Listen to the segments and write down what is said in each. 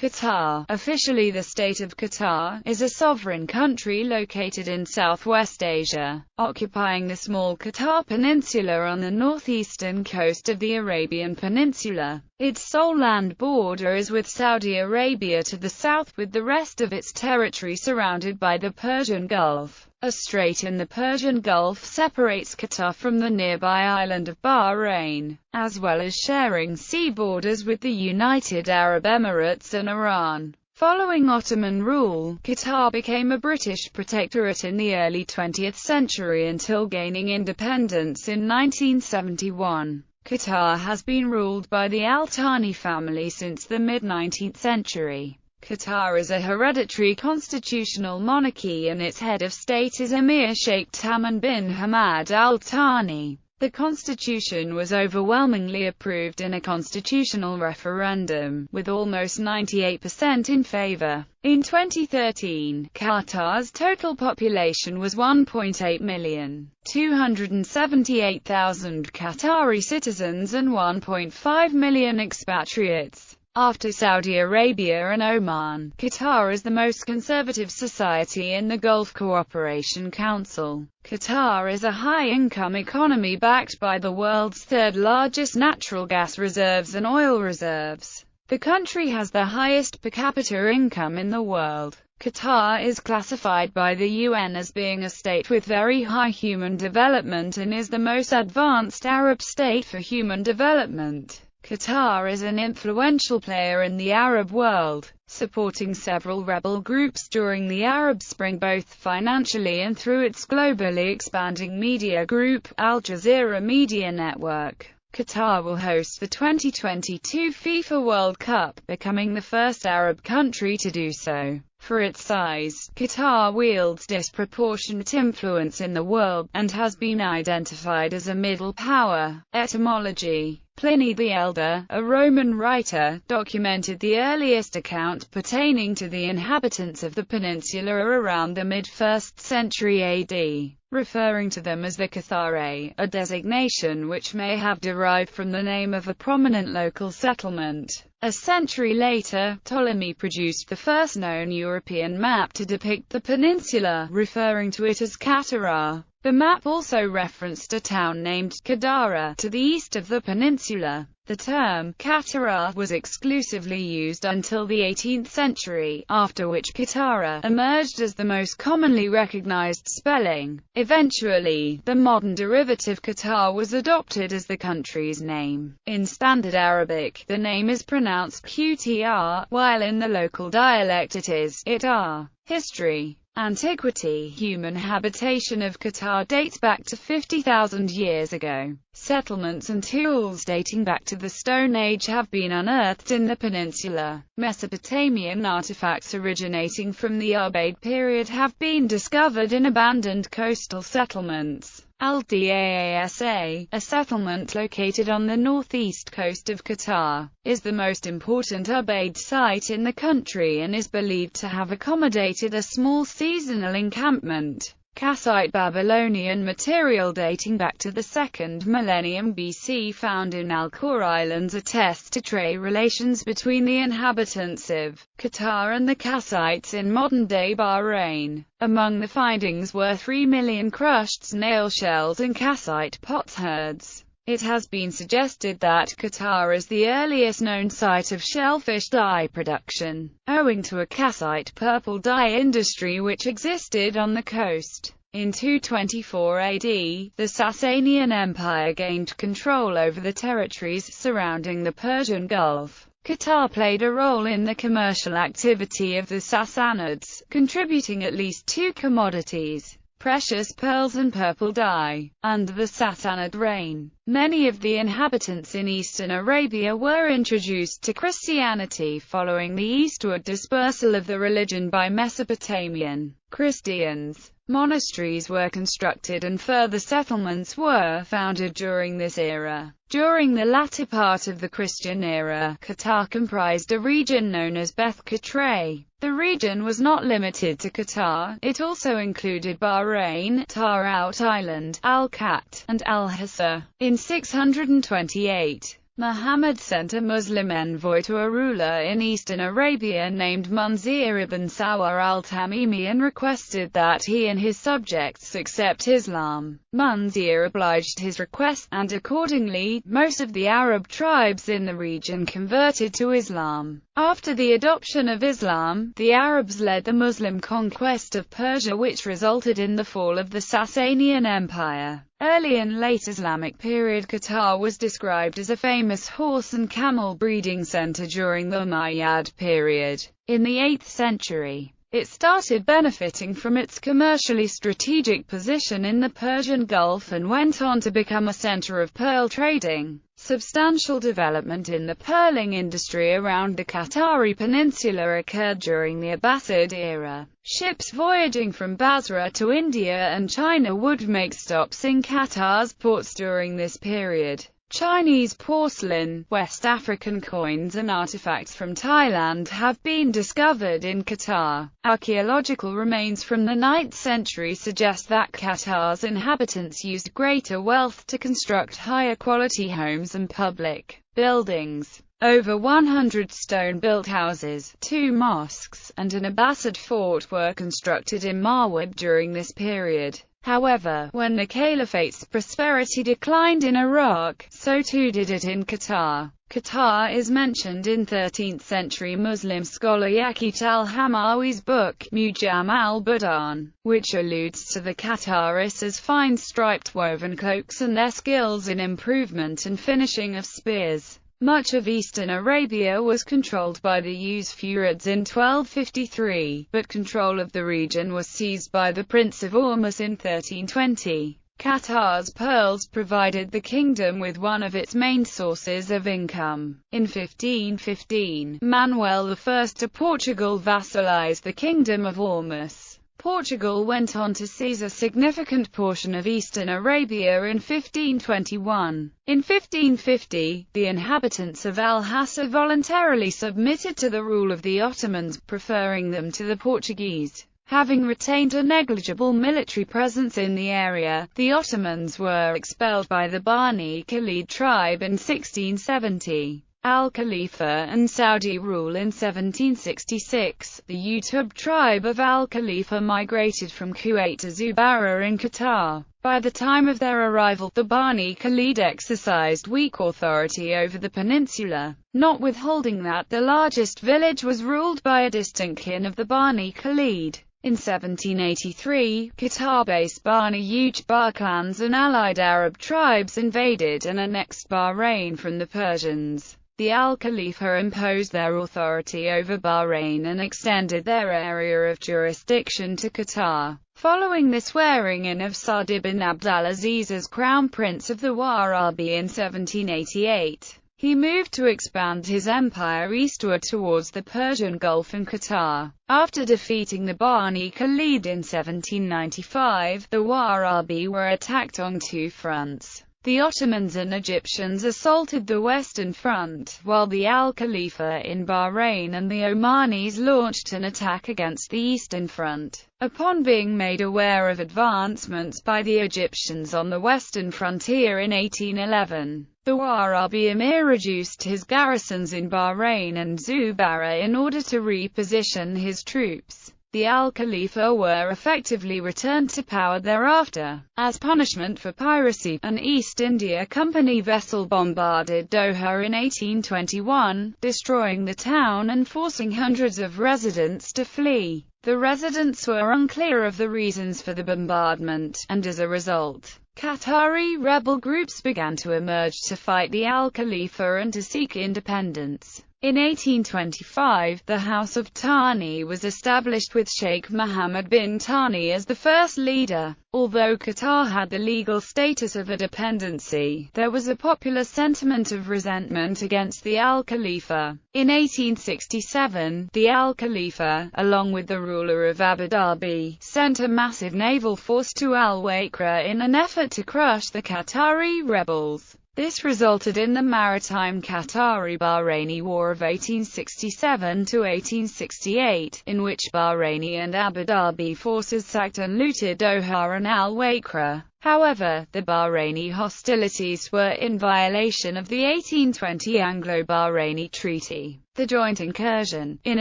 Qatar, officially the State of Qatar, is a sovereign country located in Southwest Asia, occupying the small Qatar Peninsula on the northeastern coast of the Arabian Peninsula. Its sole land border is with Saudi Arabia to the south, with the rest of its territory surrounded by the Persian Gulf. A strait in the Persian Gulf separates Qatar from the nearby island of Bahrain, as well as sharing sea borders with the United Arab Emirates and Iran. Following Ottoman rule, Qatar became a British protectorate in the early 20th century until gaining independence in 1971. Qatar has been ruled by the Thani family since the mid-19th century. Qatar is a hereditary constitutional monarchy and its head of state is Emir Sheikh Tamim bin Hamad Al Thani. The constitution was overwhelmingly approved in a constitutional referendum, with almost 98% in favor. In 2013, Qatar's total population was 1.8 million, 278,000 Qatari citizens and 1.5 million expatriates. After Saudi Arabia and Oman, Qatar is the most conservative society in the Gulf Cooperation Council. Qatar is a high-income economy backed by the world's third-largest natural gas reserves and oil reserves. The country has the highest per capita income in the world. Qatar is classified by the UN as being a state with very high human development and is the most advanced Arab state for human development. Qatar is an influential player in the Arab world, supporting several rebel groups during the Arab Spring both financially and through its globally expanding media group, Al Jazeera Media Network. Qatar will host the 2022 FIFA World Cup, becoming the first Arab country to do so. For its size, Qatar wields disproportionate influence in the world, and has been identified as a middle power. Etymology. Pliny the Elder, a Roman writer, documented the earliest account pertaining to the inhabitants of the peninsula around the mid-1st century AD, referring to them as the Cathare, a designation which may have derived from the name of a prominent local settlement. A century later, Ptolemy produced the first known European map to depict the peninsula, referring to it as Qatar. The map also referenced a town named Qadara, to the east of the peninsula. The term Qatar was exclusively used until the 18th century, after which Qatar emerged as the most commonly recognized spelling. Eventually, the modern derivative Qatar was adopted as the country's name. In Standard Arabic, the name is pronounced Qtr, while in the local dialect it is Itar. History. Antiquity. Human habitation of Qatar dates back to 50,000 years ago. Settlements and tools dating back to the Stone Age have been unearthed in the peninsula. Mesopotamian artifacts originating from the Ubaid period have been discovered in abandoned coastal settlements. Al-Daasa, a settlement located on the northeast coast of Qatar, is the most important Ubaid site in the country and is believed to have accommodated a small seasonal encampment. Kassite Babylonian material dating back to the 2nd millennium BC found in Al-Khor Islands attest to trade relations between the inhabitants of Qatar and the Kassites in modern-day Bahrain. Among the findings were 3 million crushed snail shells and Kassite potsherds. It has been suggested that Qatar is the earliest known site of shellfish dye production, owing to a Kassite purple dye industry which existed on the coast. In 224 AD, the Sasanian Empire gained control over the territories surrounding the Persian Gulf. Qatar played a role in the commercial activity of the Sassanids, contributing at least 2 commodities: precious pearls and purple dye. Under the Sassanid reign, many of the inhabitants in eastern Arabia were introduced to Christianity following the eastward dispersal of the religion by Mesopotamian Christians. Monasteries were constructed and further settlements were founded during this era. During the latter part of the Christian era, Qatar comprised a region known as Beth Qatray. The region was not limited to Qatar, it also included Bahrain, Tar Out Island, Al-Khat, and Al-Hassa. In 628, Muhammad sent a Muslim envoy to a ruler in eastern Arabia named Munzir ibn Sawar al-Tamimi and requested that he and his subjects accept Islam. Munzir obliged his request, and accordingly, most of the Arab tribes in the region converted to Islam. After the adoption of Islam, the Arabs led the Muslim conquest of Persia, which resulted in the fall of the Sasanian Empire. Early and late Islamic period Qatar was described as a famous horse and camel breeding center during the Umayyad period. In the 8th century, it started benefiting from its commercially strategic position in the Persian Gulf and went on to become a center of pearl trading. Substantial development in the pearling industry around the Qatari peninsula occurred during the Abbasid era. Ships voyaging from Basra to India and China would make stops in Qatar's ports during this period. Chinese porcelain, West African coins and artifacts from Thailand have been discovered in Qatar. Archaeological remains from the 9th century suggest that Qatar's inhabitants used greater wealth to construct higher quality homes and public buildings. Over 100 stone-built houses, 2 mosques, and an Abbasid fort were constructed in Marwib during this period. However, when the Caliphate's prosperity declined in Iraq, so too did it in Qatar. Qatar is mentioned in 13th century Muslim scholar Yaqut al-Hamawi's book, Mujam al-Budan, which alludes to the Qataris as fine striped woven cloaks and their skills in improvement and finishing of spears. Much of eastern Arabia was controlled by the Usfurids in 1253, but control of the region was seized by the Prince of Ormus in 1320. Qatar's pearls provided the kingdom with one of its main sources of income. In 1515, Manuel I of Portugal vassalized the kingdom of Ormus. Portugal went on to seize a significant portion of eastern Arabia in 1521. In 1550, the inhabitants of Al-Hassa voluntarily submitted to the rule of the Ottomans, preferring them to the Portuguese. Having retained a negligible military presence in the area, the Ottomans were expelled by the Bani Khalid tribe in 1670. Al-Khalifa and Saudi rule in 1766, the Utub tribe of Al-Khalifa migrated from Kuwait to Zubarah in Qatar. By the time of their arrival, the Bani Khalid exercised weak authority over the peninsula, not withholding that the largest village was ruled by a distant kin of the Bani Khalid. In 1783, Qatar-based Bani Ujbar clans and allied Arab tribes invaded and annexed Bahrain from the Persians. The Al-Khalifa imposed their authority over Bahrain and extended their area of jurisdiction to Qatar. Following the swearing-in of Saud ibn Abdulaziz as Crown Prince of the Warabi in 1788, he moved to expand his empire eastward towards the Persian Gulf and Qatar. After defeating the Bani Khalid in 1795, the Warabi were attacked on 2 fronts. The Ottomans and Egyptians assaulted the western front, while the Al-Khalifa in Bahrain and the Omanis launched an attack against the eastern front. Upon being made aware of advancements by the Egyptians on the western frontier in 1811, the Warabi Emir reduced his garrisons in Bahrain and Zubarah in order to reposition his troops. The Al-Khalifa were effectively returned to power thereafter. As punishment for piracy, an East India Company vessel bombarded Doha in 1821, destroying the town and forcing hundreds of residents to flee. The residents were unclear of the reasons for the bombardment, and as a result, Qatari rebel groups began to emerge to fight the Al-Khalifa and to seek independence. In 1825, the House of Thani was established with Sheikh Mohammed bin Thani as the first leader. Although Qatar had the legal status of a dependency, there was a popular sentiment of resentment against the Al-Khalifa. In 1867, the Al-Khalifa, along with the ruler of Abu Dhabi, sent a massive naval force to Al-Waqra in an effort to crush the Qatari rebels. This resulted in the maritime Qatari-Bahraini War of 1867 to 1868, in which Bahraini and Abu Dhabi forces sacked and looted Doha and Al-Waqra. However, the Bahraini hostilities were in violation of the 1820 Anglo-Bahraini Treaty. The joint incursion, in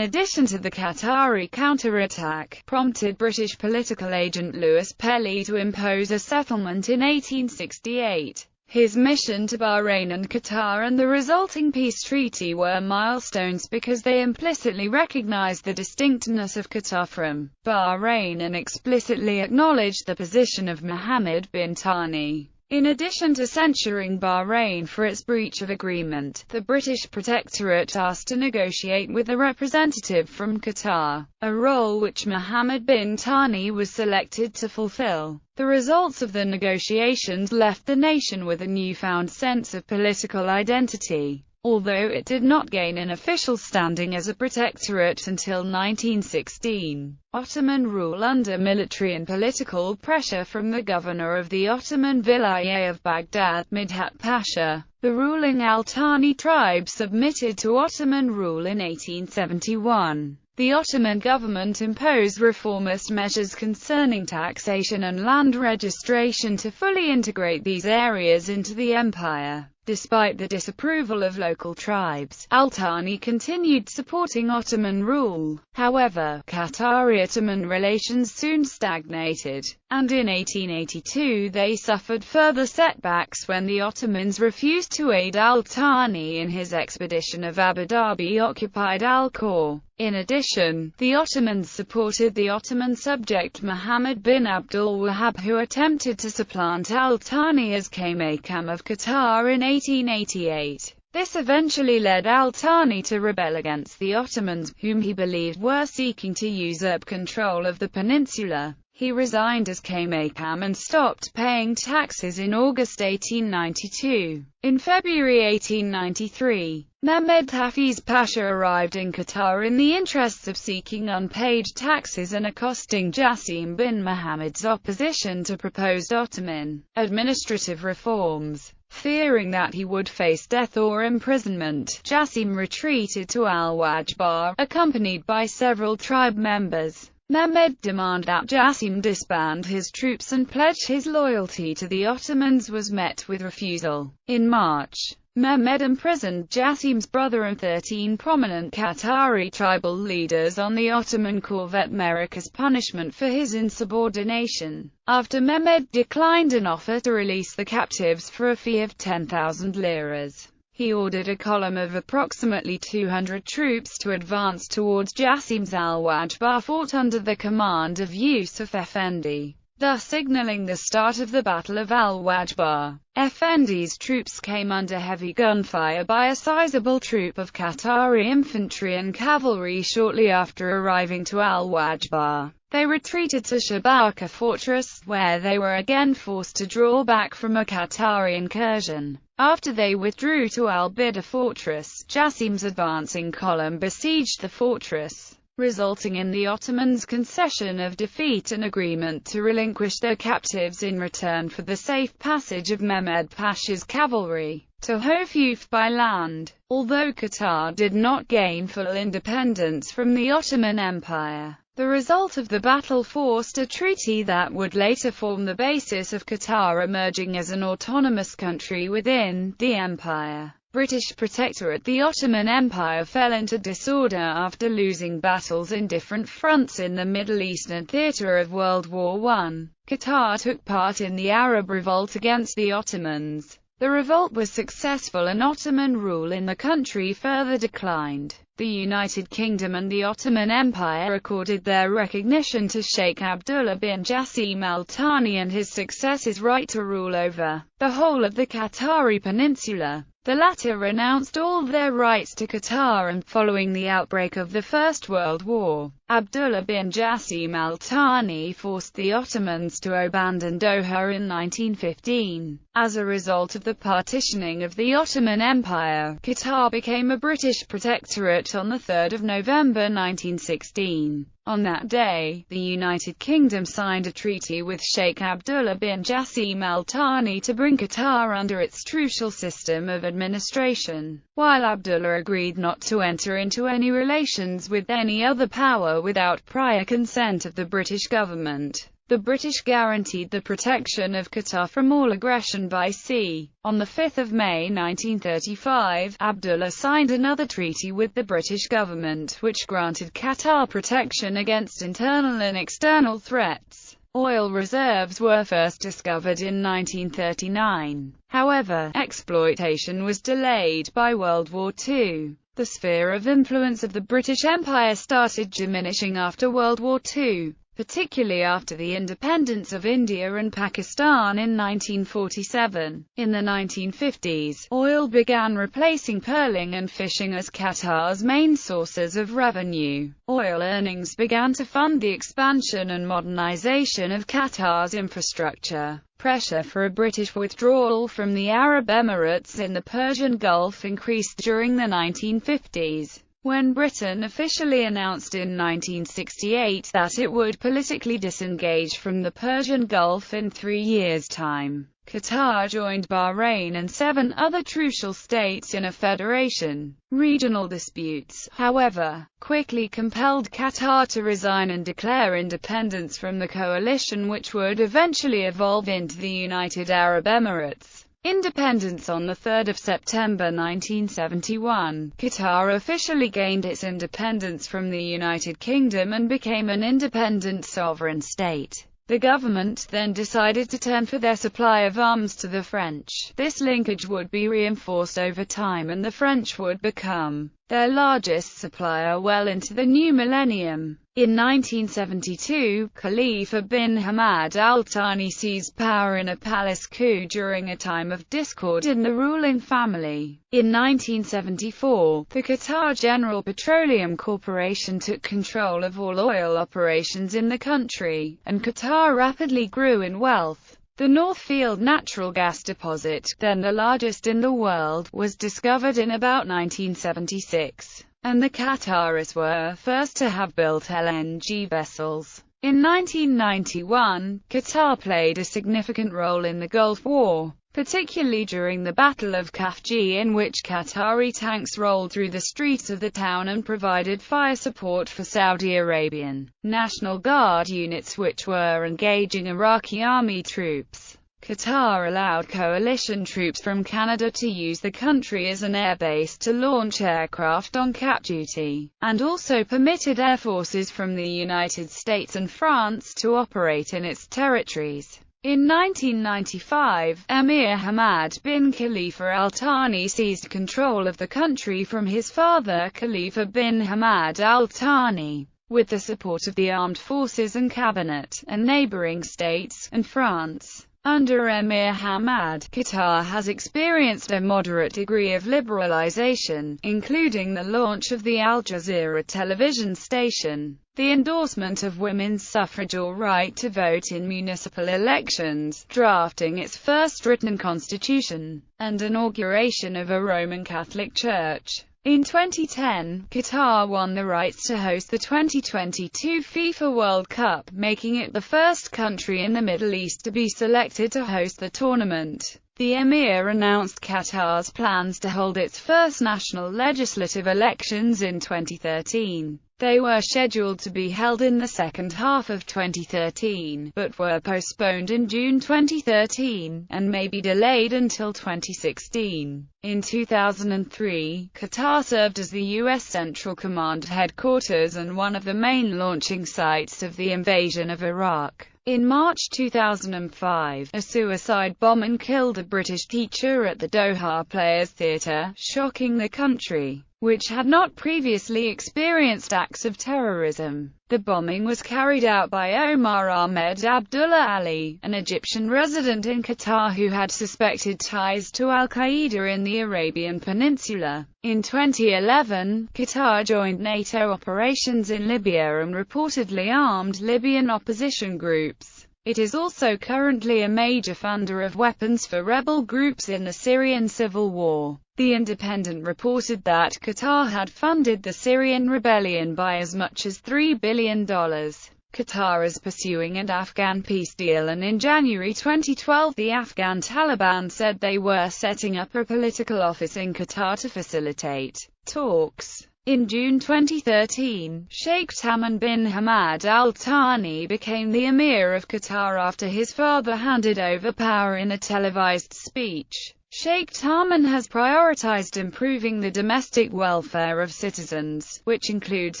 addition to the Qatari counterattack, prompted British political agent Louis Pelly to impose a settlement in 1868. His mission to Bahrain and Qatar and the resulting peace treaty were milestones because they implicitly recognized the distinctness of Qatar from Bahrain and explicitly acknowledged the position of Mohammed bin Thani. In addition to censuring Bahrain for its breach of agreement, the British Protectorate asked to negotiate with a representative from Qatar, a role which Mohammed bin Thani was selected to fulfill. The results of the negotiations left the nation with a newfound sense of political identity, although it did not gain an official standing as a protectorate until 1916. Ottoman rule. Under military and political pressure from the governor of the Ottoman Vilayet of Baghdad, Midhat Pasha, the ruling Al-Thani tribe submitted to Ottoman rule in 1871. The Ottoman government imposed reformist measures concerning taxation and land registration to fully integrate these areas into the empire. Despite the disapproval of local tribes, Al-Thani continued supporting Ottoman rule. However, Qatari-Ottoman relations soon stagnated, and in 1882 they suffered further setbacks when the Ottomans refused to aid Al-Thani in his expedition of Abu Dhabi-occupied Al-Khor. In addition, the Ottomans supported the Ottoman subject Muhammad bin Abdul Wahhab, who attempted to supplant Al-Thani as Kaymakam of Qatar in 1888. This eventually led Al-Thani to rebel against the Ottomans, whom he believed were seeking to usurp control of the peninsula. He resigned as Kaymakam and stopped paying taxes in August 1892. In February 1893, Mehmed Hafiz Pasha arrived in Qatar in the interests of seeking unpaid taxes and accosting Jassim bin Muhammad's opposition to proposed Ottoman administrative reforms. Fearing that he would face death or imprisonment, Jassim retreated to Al-Wajbar, accompanied by several tribe members. Mehmed's demand that Jassim disband his troops and pledge his loyalty to the Ottomans was met with refusal. In March, Mehmed imprisoned Jassim's brother and 13 prominent Qatari tribal leaders on the Ottoman corvette Merrick as punishment for his insubordination. After Mehmed declined an offer to release the captives for a fee of 10,000 liras, he ordered a column of approximately 200 troops to advance towards Jassim's Al-Wajbar fort under the command of Yusuf Effendi, thus signaling the start of the Battle of Al-Wajbar. Effendi's troops came under heavy gunfire by a sizable troop of Qatari infantry and cavalry shortly after arriving to Al-Wajbar. They retreated to Shabaka fortress, where they were again forced to draw back from a Qatari incursion. After they withdrew to Al-Bida fortress, Jassim's advancing column besieged the fortress, resulting in the Ottomans' concession of defeat and agreement to relinquish their captives in return for the safe passage of Mehmed Pasha's cavalry to Hofuf by land. Although Qatar did not gain full independence from the Ottoman Empire, the result of the battle forced a treaty that would later form the basis of Qatar emerging as an autonomous country within the empire. British Protectorate. The Ottoman Empire fell into disorder after losing battles in different fronts in the Middle East and theatre of World War I. Qatar took part in the Arab Revolt against the Ottomans. The revolt was successful and Ottoman rule in the country further declined. The United Kingdom and the Ottoman Empire accorded their recognition to Sheikh Abdullah bin Jassim Al-Thani and his successors' right to rule over the whole of the Qatari peninsula. The latter renounced all their rights to Qatar and, following the outbreak of the First World War, Abdullah bin Jassim Al-Thani forced the Ottomans to abandon Doha in 1915. As a result of the partitioning of the Ottoman Empire, Qatar became a British protectorate on 3 November 1916. On that day, the United Kingdom signed a treaty with Sheikh Abdullah bin Jassim Al Thani to bring Qatar under its trucial system of administration, while Abdullah agreed not to enter into any relations with any other power without prior consent of the British government. The British guaranteed the protection of Qatar from all aggression by sea. On 5 May 1935, Abdullah signed another treaty with the British government, which granted Qatar protection against internal and external threats. Oil reserves were first discovered in 1939. However, exploitation was delayed by World War II. The sphere of influence of the British Empire started diminishing after World War II, particularly after the independence of India and Pakistan in 1947. In the 1950s, oil began replacing pearling and fishing as Qatar's main sources of revenue. Oil earnings began to fund the expansion and modernization of Qatar's infrastructure. Pressure for a British withdrawal from the Arab Emirates in the Persian Gulf increased during the 1950s. When Britain officially announced in 1968 that it would politically disengage from the Persian Gulf in 3 years' time, Qatar joined Bahrain and 7 other trucial states in a federation. Regional disputes, however, quickly compelled Qatar to resign and declare independence from the coalition, which would eventually evolve into the United Arab Emirates. Independence on 3 September 1971, Qatar officially gained its independence from the United Kingdom and became an independent sovereign state. The government then decided to turn for their supply of arms to the French. This linkage would be reinforced over time and the French would become their largest supplier well into the new millennium. In 1972, Khalifa bin Hamad Al Thani seized power in a palace coup during a time of discord in the ruling family. In 1974, the Qatar General Petroleum Corporation took control of all oil operations in the country, and Qatar rapidly grew in wealth. The North Field natural gas deposit, then the largest in the world, was discovered in about 1976. And the Qataris were first to have built LNG vessels. In 1991, Qatar played a significant role in the Gulf War, particularly during the Battle of Khafji, in which Qatari tanks rolled through the streets of the town and provided fire support for Saudi Arabian National Guard units which were engaging Iraqi army troops. Qatar allowed coalition troops from Canada to use the country as an airbase to launch aircraft on cap duty, and also permitted air forces from the United States and France to operate in its territories. In 1995, Emir Hamad bin Khalifa Al Thani seized control of the country from his father Khalifa bin Hamad Al Thani. With the support of the armed forces and cabinet, and neighboring states, and France. Under Emir Hamad, Qatar has experienced a moderate degree of liberalization, including the launch of the Al Jazeera television station, the endorsement of women's suffrage or right to vote in municipal elections, drafting its first written constitution, and inauguration of a Roman Catholic Church. In 2010, Qatar won the rights to host the 2022 FIFA World Cup, making it the first country in the Middle East to be selected to host the tournament. The Emir announced Qatar's plans to hold its first national legislative elections in 2013. They were scheduled to be held in the second half of 2013, but were postponed in June 2013, and may be delayed until 2016. In 2003, Qatar served as the U.S. Central Command headquarters and one of the main launching sites of the invasion of Iraq. In March 2005, a suicide bombing killed a British teacher at the Doha Players Theatre, shocking the country, which had not previously experienced acts of terrorism. The bombing was carried out by Omar Ahmed Abdullah Ali, an Egyptian resident in Qatar who had suspected ties to al-Qaeda in the Arabian Peninsula. In 2011, Qatar joined NATO operations in Libya and reportedly armed Libyan opposition groups. It is also currently a major funder of weapons for rebel groups in the Syrian civil war. The Independent reported that Qatar had funded the Syrian rebellion by as much as $3 billion. Qatar is pursuing an Afghan peace deal, and in January 2012 the Afghan Taliban said they were setting up a political office in Qatar to facilitate talks. In June 2013, Sheikh Tamim bin Hamad Al Thani became the Emir of Qatar after his father handed over power in a televised speech. Sheikh Tamim has prioritized improving the domestic welfare of citizens, which includes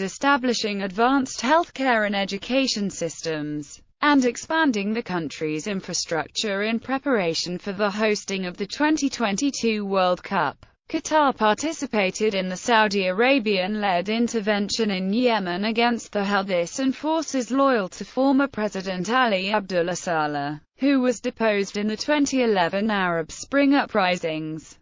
establishing advanced healthcare and education systems, and expanding the country's infrastructure in preparation for the hosting of the 2022 World Cup. Qatar participated in the Saudi Arabian-led intervention in Yemen against the Houthis and forces loyal to former President Ali Abdullah Saleh, who was deposed in the 2011 Arab Spring uprisings.